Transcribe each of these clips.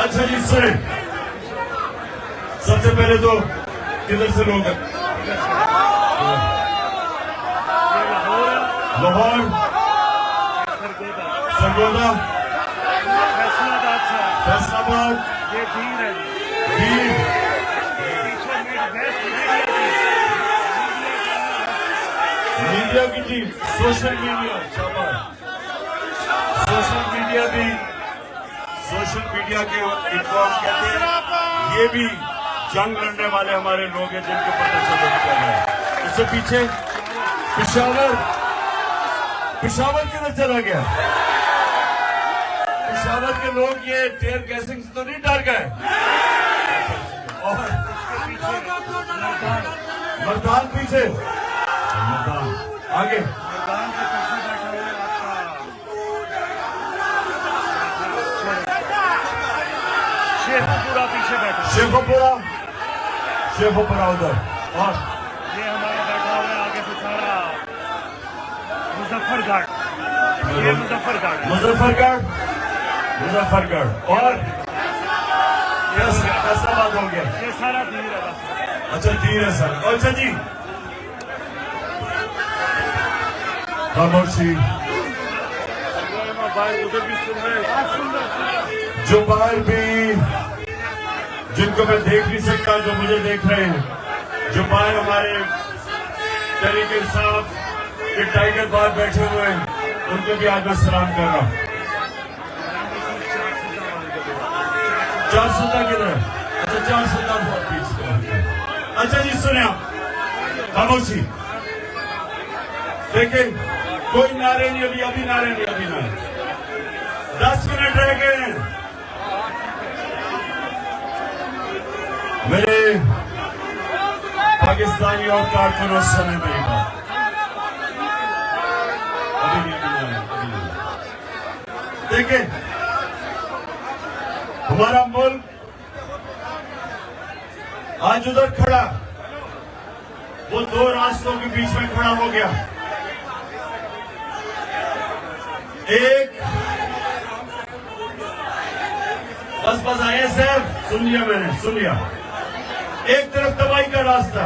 اچھا جی سنیں، سب سے پہلے تو کدھر سے لوگ ہیں؟ لاہور، سرگودا، فیصل آباد، دیر، میڈیا کی team, social media, social media کے انفارم کہتے ہیں، یہ بھی جنگ لڑنے والے ہمارے لوگ ہیں جن کے پتہ چلنے کر رہے ہیں۔ اس سے پیچھے پشاور کدھر چلا گیا؟ پشاور کے لوگ یہ ٹیئر گیسنگ سے تو نہیں ڈر گئے؟ اور مردان پیچھے، مردان آگے، شیخوپورہ ادھر، اور یہ ہمارا بیٹھا ہوا ہے آگے سے سارا مظفر گڑھ، اور فیصل آباد ہو گیا۔ یہ سارا دیر ہے بس۔ اچھا دیر ہے سر۔ اچھا جی خاموشی، جو باہر بھی، جن کو میں دیکھ نہیں سکتا جو مجھے دیکھ رہے ہیں، جو باہر ہمارے طریقے صاحب یہ ٹائیگر باہر بیٹھے ہوئے ہیں، ان کو بھی آج میں سلام کر رہا ہوں۔ 400 کدھر ہے؟ اچھا 400 بہت پیچھے۔ اچھا جی سنیں آپ، خاموشی، دیکھیں کوئی نعرے نہیں، ابھی نعرے نہیں، ابھی نعرے، 10 منٹ رہ گئے ہیں۔ میرے پاکستانی اور کارکنوں سے میری بات، ابھی نہیں، دیکھیں ہمارا ملک آج ادھر کھڑا، وہ دو راستوں کے بیچ میں کھڑا ہو گیا۔ ایک بس آئے صاحب، سن لیا میں نے، سن لیا۔ ایک طرف تباہی کا راستہ،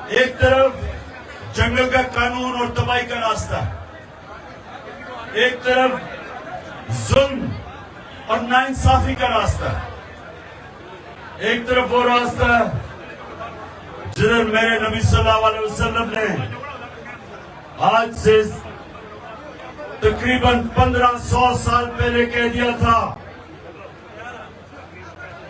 ایک طرف جنگل کا قانون اور تباہی کا راستہ، ایک طرف ظلم اور ناانصافی کا راستہ، ایک طرف وہ راستہ جدھر میرے نبی صلی اللہ علیہ وسلم نے آج سے تقریباً 1500 سال پہلے کہہ دیا تھا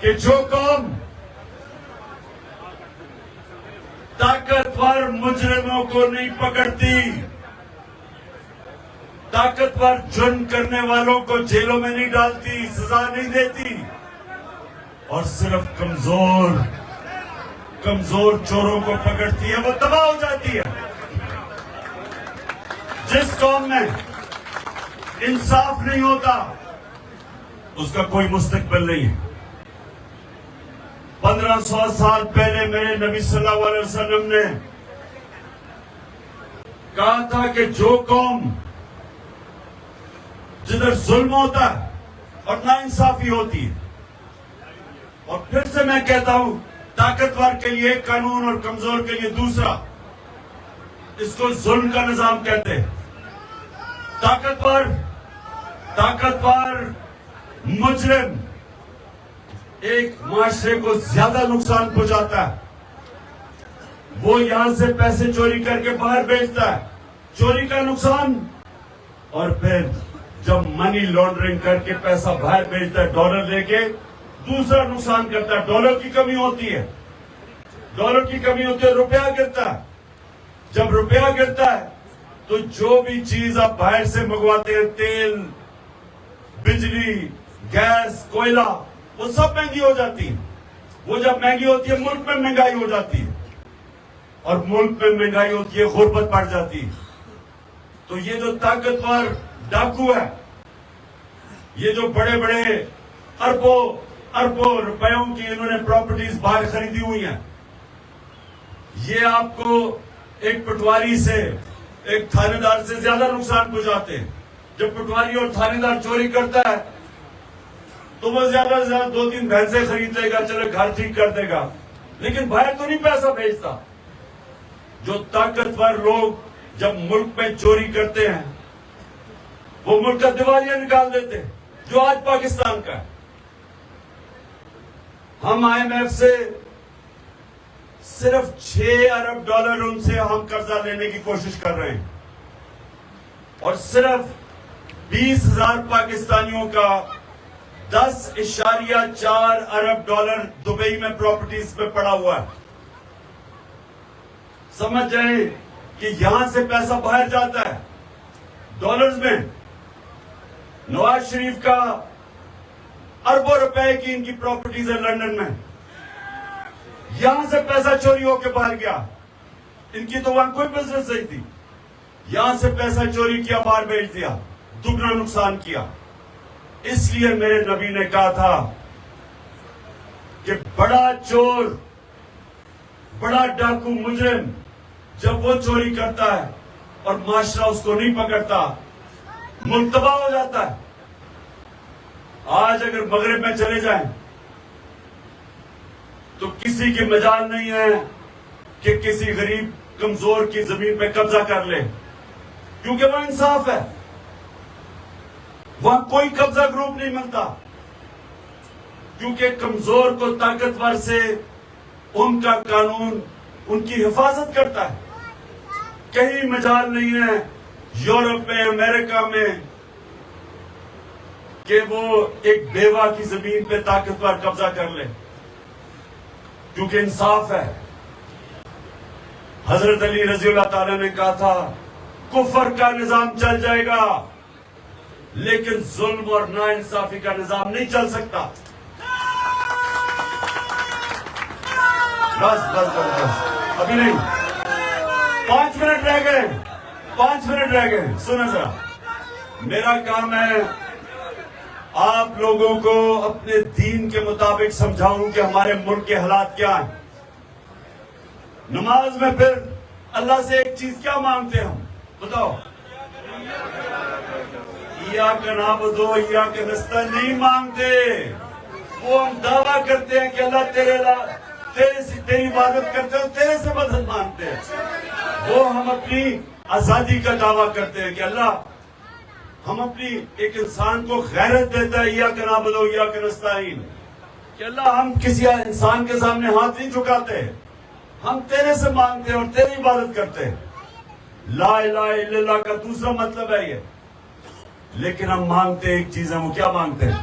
کہ جو قوم طاقتور مجرموں کو نہیں پکڑتی، طاقتور جرم کرنے والوں کو جیلوں میں نہیں ڈالتی، سزا نہیں دیتی، اور صرف کمزور چوروں کو پکڑتی ہے، وہ تباہ ہو جاتی ہے۔ جس قوم میں انصاف نہیں ہوتا اس کا کوئی مستقبل نہیں ہے۔ 1500 سال پہلے میرے نبی صلی اللہ علیہ وسلم نے کہا تھا کہ جو قوم جدھر ظلم ہوتا ہے اور ناانصافی ہوتی ہے، اور پھر سے میں کہتا ہوں، طاقتور کے لیے ایک قانون اور کمزور کے لیے دوسرا، اس کو ظلم کا نظام کہتے ہیں۔ طاقتور مجرم ایک معاشرے کو زیادہ نقصان پہنچاتا ہے، وہ یہاں سے پیسے چوری کر کے باہر بیچتا ہے، چوری کا نقصان، اور پھر جب منی لانڈرنگ کر کے پیسہ باہر بیچتا ہے ڈالر لے کے، دوسرا نقصان کرتا ہے۔ ڈالر کی کمی ہوتی ہے، روپیہ گرتا ہے۔ جب روپیہ گرتا ہے تو جو بھی چیز آپ باہر سے منگواتے ہیں، تیل، بجلی، گیس، کوئلہ، وہ سب مہنگی ہو جاتی ہے۔ وہ جب مہنگی ہوتی ہے ملک میں مہنگائی ہو جاتی ہے، اور ملک میں مہنگائی ہوتی ہے غربت بڑھ جاتی ہے۔ تو یہ جو طاقتور ڈاکو ہے، یہ جو بڑے بڑے اربوں روپیوں کی انہوں نے پراپرٹیز باہر خریدی ہوئی ہیں، یہ آپ کو ایک پٹواری سے، ایک تھانے دار سے زیادہ نقصان پہنچاتے ہیں۔ جب پٹواری اور تھانے دار چوری کرتا ہے تو وہ زیادہ سے زیادہ 2-3 بھینسیں خرید لے گا, چلے گھر ٹھیک کر دے گا, لیکن باہر تو نہیں پیسہ بھیجتا. جو طاقتور لوگ جب ملک میں چوری کرتے ہیں وہ ملک کا دیوالیہ نکال دیتے ہیں, جو آج پاکستان کا ہے. ہم IMF سے صرف $6 ارب ان سے ہم قرضہ لینے کی کوشش کر رہے ہیں, اور صرف 20,000 پاکستانیوں کا $10.4 ارب دبئی میں پراپرٹیز پہ پڑا ہوا ہے. سمجھ جائیں کہ یہاں سے پیسہ باہر جاتا ہے ڈالرز میں. نواز شریف کا اربوں روپے کی ان کی پراپرٹیز ہے لندن میں, یہاں سے پیسہ چوری ہو کے باہر گیا. ان کی تو وہاں کوئی بزنس نہیں تھی, یہاں سے پیسہ چوری کیا, باہر بھیج دیا, دگنا نقصان کیا. اس لیے میرے نبی نے کہا تھا کہ بڑا چور, بڑا ڈاکو مجرم جب وہ چوری کرتا ہے اور معاشرہ اس کو نہیں پکڑتا, ملک تباہ ہو جاتا ہے. آج اگر مغرب میں چلے جائیں تو کسی کی مجال نہیں ہے کہ کسی غریب کمزور کی زمین پہ قبضہ کر لے, کیونکہ وہ انصاف ہے. وہاں کوئی قبضہ گروپ نہیں ملتا, کیونکہ کمزور کو طاقتور سے ان کا قانون ان کی حفاظت کرتا ہے. کہیں مجال نہیں ہے یورپ میں, امریکہ میں کہ وہ ایک بیوہ کی زمین پہ طاقتور قبضہ کر لے, کیونکہ انصاف ہے. حضرت علی رضی اللہ تعالی نے کہا تھا کفر کا نظام چل جائے گا لیکن ظلم اور ناانصافی کا نظام نہیں چل سکتا. بس بس بس بس ابھی نہیں, 5 منٹ رہ گئے, 5 منٹ رہ گئے. سنیں ذرا, میرا کام ہے آپ لوگوں کو اپنے دین کے مطابق سمجھاؤں کہ ہمارے ملک کے حالات کیا ہیں. نماز میں پھر اللہ سے ایک چیز کیا مانگتے ہیں ہم بتاؤ؟ ایاک نعبد و ایاک نستعین نہیں مانگتے. وہ ہم دعویٰ کرتے ہیں کہ اللہ تیری عبادت کرتے ہیں, تیرے سے مدد مانگتے ہیں. وہ ہم اپنی آزادی کا دعویٰ کرتے ہیں کہ اللہ ہم اپنی ایک انسان کو غیرت دیتا ہے ایاک نعبد و ایاک نستعین, کہ اللہ ہم کسی انسان کے سامنے ہاتھ نہیں جھکاتے, ہم تیرے سے مانگتے ہیں اور تیری عبادت کرتے ہیں. لا الہ الا اللہ کا دوسرا مطلب ہے یہ, لیکن ہم مانگتے ایک چیز ہے. وہ کیا مانگتے ہیں؟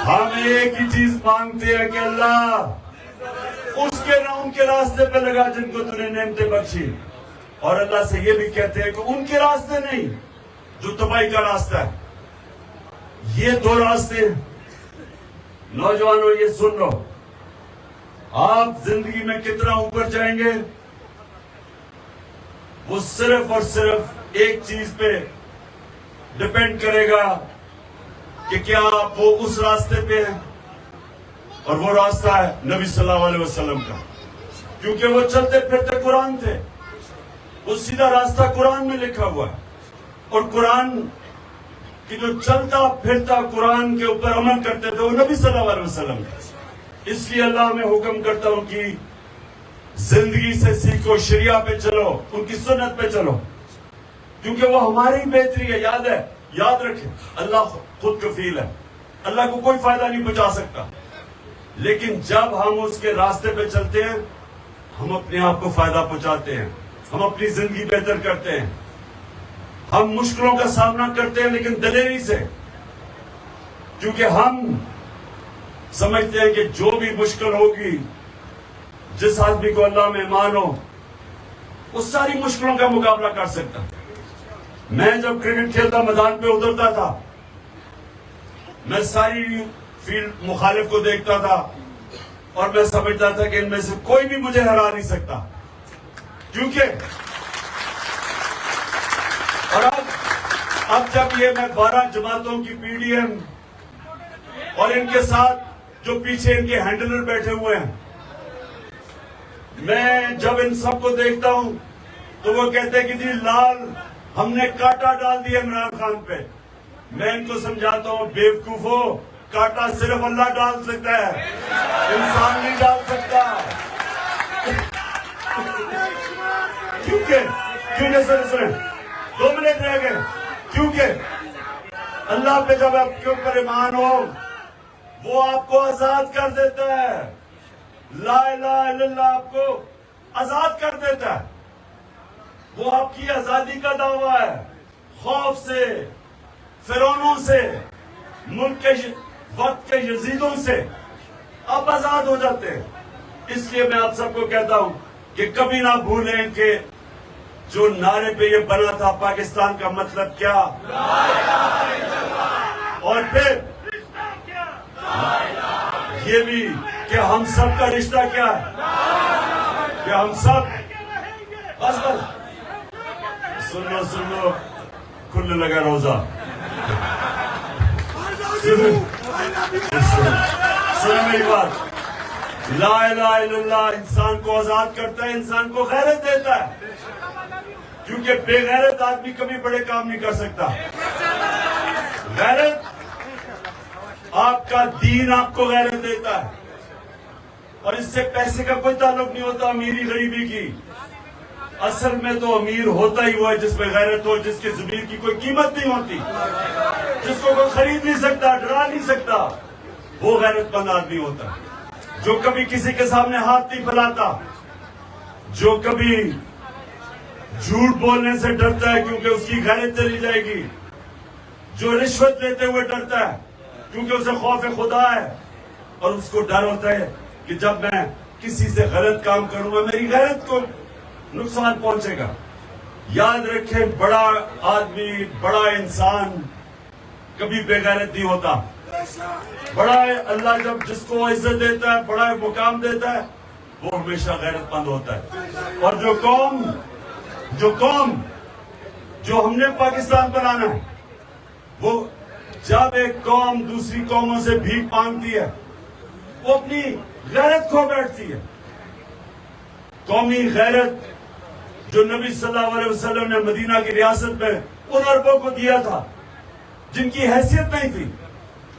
ہم ایک ہی چیز مانگتے ہیں کہ اللہ اس کے نہ ان کے راستے پہ لگا جن کو تو نے نعمتیں بخشی, اور اللہ سے یہ بھی کہتے ہیں کہ ان کے راستے نہیں جو تباہی کا راستہ ہے. یہ 2 راستے ہیں. نوجوانوں یہ سن لو, آپ زندگی میں کتنا اوپر جائیں گے وہ صرف اور صرف ایک چیز پہ ڈپینڈ کرے گا کہ کیا آپ وہ اس راستے پہ ہیں, اور وہ راستہ ہے نبی صلی اللہ علیہ وسلم کا, کیونکہ وہ چلتے پھرتے قرآن تھے. وہ سیدھا راستہ قرآن میں لکھا ہوا ہے, اور قرآن کی جو چلتا پھرتا قرآن کے اوپر عمل کرتے تھے وہ نبی صلی اللہ علیہ وسلم تھے. اس لیے اللہ ہمیں حکم کرتا ان کی زندگی سے سیکھو, شریعہ پہ چلو, ان کی سنت پہ چلو, کیونکہ وہ ہماری بہتری ہے. یاد رکھیں اللہ خود کفیل ہے, اللہ کو کوئی فائدہ نہیں پہنچا سکتا, لیکن جب ہم اس کے راستے پہ چلتے ہیں ہم اپنے آپ کو فائدہ پہنچاتے ہیں, ہم اپنی زندگی بہتر کرتے ہیں. ہم مشکلوں کا سامنا کرتے ہیں لیکن دلیری سے, کیونکہ ہم سمجھتے ہیں کہ جو بھی مشکل ہوگی, جس آدمی کو اللہ میں ایمان ہو وہ ساری مشکلوں کا مقابلہ کر سکتا. میں جب کرکٹ کھیلتا میدان پہ اترتا تھا میں ساری فیلڈ مخالف کو دیکھتا تھا اور میں سمجھتا تھا کہ ان میں سے کوئی بھی مجھے ہرا نہیں سکتا, کیونکہ اور اب جب یہ میں 12 جماعتوں کی PDM اور ان کے ساتھ جو پیچھے ان کے ہینڈلر بیٹھے ہوئے ہیں, میں جب ان سب کو دیکھتا ہوں تو وہ کہتے ہیں کہ جی لال ہم نے کاٹا ڈال دیا عمران خان پہ. میں ان کو سمجھاتا ہوں بیوقوفو، کاٹا صرف اللہ ڈال سکتا ہے، انسان نہیں ڈال سکتا. کیونکہ سر 2 منٹ رہ گئے. کیونکہ اللہ پہ جب آپ کے اوپر ایمان ہو وہ آپ کو آزاد کر دیتا ہے. لا الہ الا اللہ آپ کو آزاد کر دیتا ہے. وہ آپ کی آزادی کا دعویٰ ہے. خوف سے، فرعونوں سے، ملک کے وقت کے یزیدوں سے آپ آزاد ہو جاتے ہیں. اس لیے میں آپ سب کو کہتا ہوں کہ کبھی نہ بھولیں کہ جو نعرے پہ یہ بنا تھا پاکستان کا مطلب کیا، اور پھر یہ بھی کہ ہم سب کا رشتہ کیا ہے، کہ ہم سب بس سن لو کھلنے لگا روزہ. سن میری بات. لا الہ الا اللہ انسان کو آزاد کرتا ہے، انسان کو غیرت دیتا ہے. کیونکہ بے غیرت آدمی کبھی بڑے کام نہیں کر سکتا. غیرت آپ کا دین آپ کو غیرت دیتا ہے. اور اس سے پیسے کا کوئی تعلق نہیں ہوتا، امیری غریبی کی. اصل میں تو امیر ہوتا ہی وہ ہے جس میں غیرت ہو، جس کے ضمیر کی کوئی قیمت نہیں ہوتی، جس کو کوئی خرید نہیں سکتا، ڈرا نہیں سکتا. وہ غیرت مند آدمی ہوتا ہے جو کبھی کسی کے سامنے ہاتھ نہیں پھیلاتا، جو کبھی جھوٹ بولنے سے ڈرتا ہے کیونکہ اس کی غیرت چلی جائے گی، جو رشوت لیتے ہوئے ڈرتا ہے کیونکہ اسے خوف خدا ہے، اور اس کو ڈر ہوتا ہے کہ جب میں کسی سے غلط کام کروں گا میری غیرت کو نقصان پہنچے گا. یاد رکھیں بڑا آدمی، بڑا انسان کبھی بے غیرت نہیں ہوتا. بڑا اللہ جب جس کو عزت دیتا ہے، بڑا مقام دیتا ہے، وہ ہمیشہ غیرت مند ہوتا ہے. اور جو قوم جو ہم نے پاکستان بنانا ہے، وہ جب ایک قوم دوسری قوموں سے بھیک مانگتی ہے وہ اپنی غیرت کھو بیٹھتی ہے. قومی غیرت جو نبی صلی اللہ علیہ وسلم نے مدینہ کی ریاست میں ان عربوں کو دیا تھا جن کی حیثیت نہیں تھی،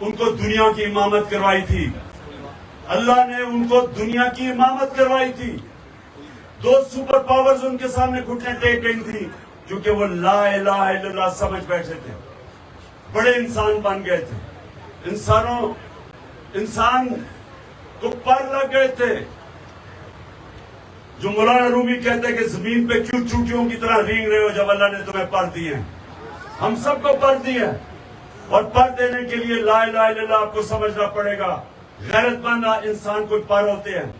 ان کو دنیا کی امامت کروائی تھی. اللہ نے ان کو دنیا کی امامت کروائی تھی. 2 سپر پاورز ان کے سامنے گھٹنے ٹیک گئی تھی کیونکہ وہ لا الہ الا اللہ سمجھ بیٹھے تھے، بڑے انسان بن گئے تھے. انسان کو پر لگ گئے تھے. جو مولانا رومی کہتے ہیں کہ زمین پہ کیوں چوٹیوں کی طرح رینگ رہے ہو جب اللہ نے تمہیں پر دیے ہیں. ہم سب کو پر دیے، اور پر دینے کے لیے لا الہ الا اللہ آپ کو سمجھنا پڑے گا. غیرت مند انسان کو پر ہوتے ہیں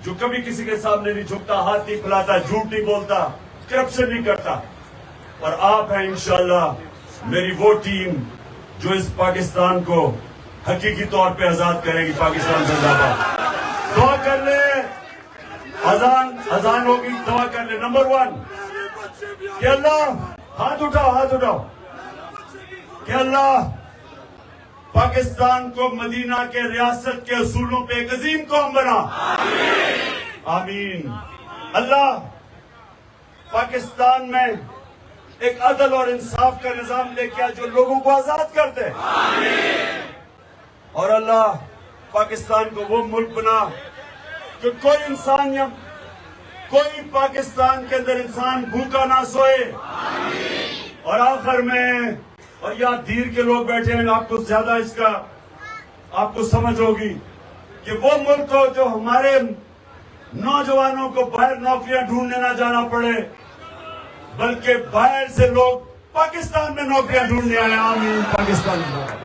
جو کبھی کسی کے سامنے نہیں جھکتا، ہاتھ نہیں پھیلاتا، جھوٹ نہیں بولتا، کرپشن نہیں کرتا. اور آپ ہیں انشاءاللہ میری وہ ٹیم جو اس پاکستان کو حقیقی طور پہ آزاد کرے گی. پاکستان زندہ باد. دعا کر لیں، اذان ہوگی، دعا کر لیں. نمبر 1 کہ اللہ، ہاتھ اٹھاؤ کہ اللہ پاکستان کو مدینہ کے ریاست کے اصولوں پہ ایک عظیم قوم بنا. آمین. اللہ پاکستان میں ایک عدل اور انصاف کا نظام لے کے آ جو لوگوں کو آزاد کر دے. اور اللہ پاکستان کو وہ ملک بنا کہ کوئی پاکستان کے اندر انسان بھوکا نہ سوئے. اور آخر میں، اور یہاں دیر کے لوگ بیٹھے ہیں، آپ کو زیادہ اس کا آپ کو سمجھ ہوگی کہ وہ ملک ہو جو ہمارے نوجوانوں کو باہر نوکریاں ڈھونڈنے نہ جانا پڑے بلکہ باہر سے لوگ پاکستان میں نوکریاں ڈھونڈنے آئے. آمین. پاکستان